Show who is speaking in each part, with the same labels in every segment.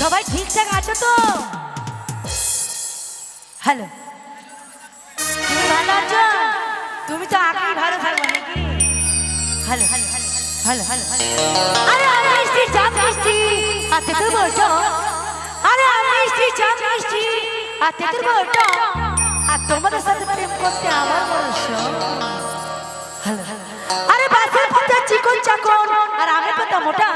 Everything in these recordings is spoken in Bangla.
Speaker 1: সবাই ঠিকঠাক আছো তো? হ্যালো, তুমি ভালো আছো? তুমি তো আগেই ভালো থাকবে নাকি? হ্যালো হ্যালো হ্যালো হ্যালো আরে আমি মিষ্টি চাপ মিষ্টি হাতে তো বলছো। আরে আমি মিষ্টি চাপ মিষ্টি হাতে তো বলছো। আর তোমাদের সাথে প্রেম করতে আমার বড় শখ। হ্যালো আরে বাসের পাতা চিকন চাকন আর আমি পাতা মোটা।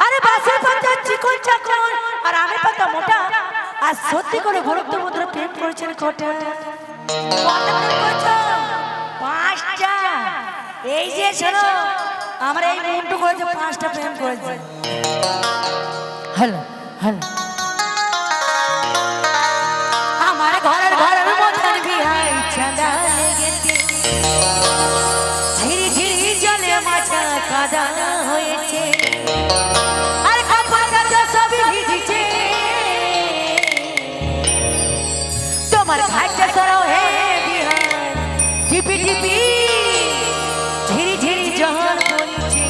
Speaker 1: আরে বাসের পাতা চিকন চাকন আর আমি পাতা মোটা। আর সত্যি করে ভরত মধ্যে প্রেম করেছেন কটা? কটা প্রেম করেছো? 5টা। এই যে শোনো, আমরা এই মন্টু করেছে 5টা প্রেম করেছে। হ্যালো হ্যালো আমার ঘরের মধ্যে বিহাই চাঁদা লেগেছে। ধীরে ধীরে জলে মাথা কাদা হয়েছে। আর কাপড়টা সবই ভিজেছে। তোমার ঘাটটা সরাও হে বিহাই টিপি টিপি ধীরে ধীরে জল পড়ছে।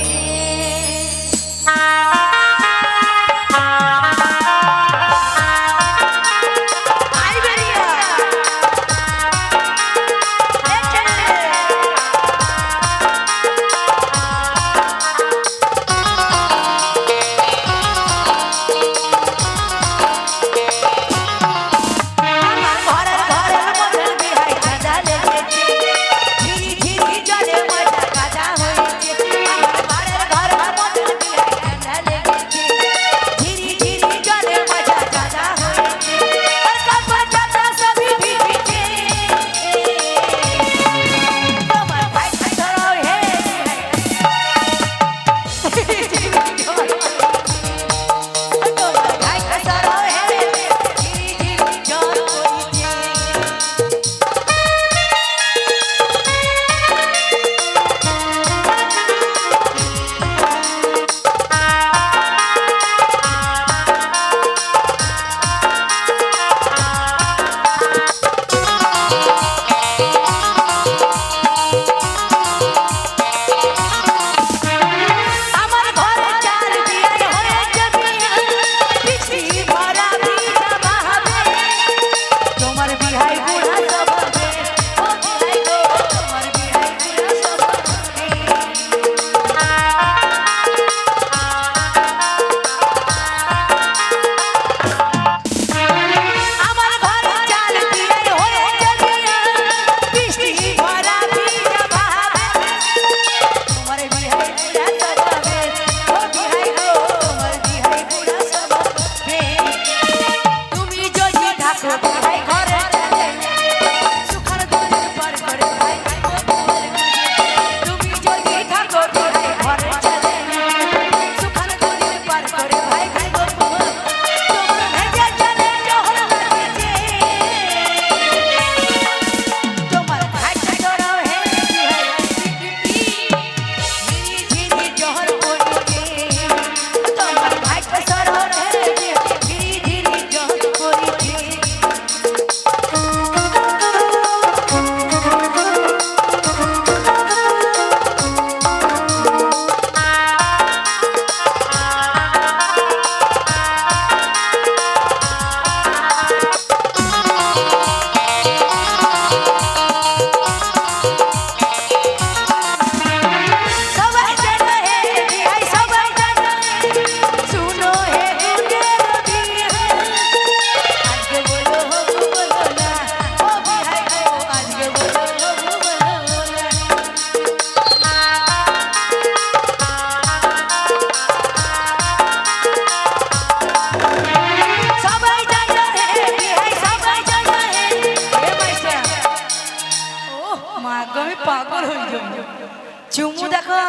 Speaker 1: চুমু দেখো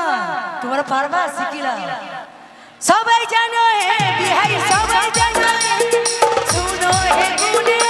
Speaker 1: তোমার পারবা শিখিলা সবাই জানো হে বিহাই সবাই জানো শুনো হে গুনে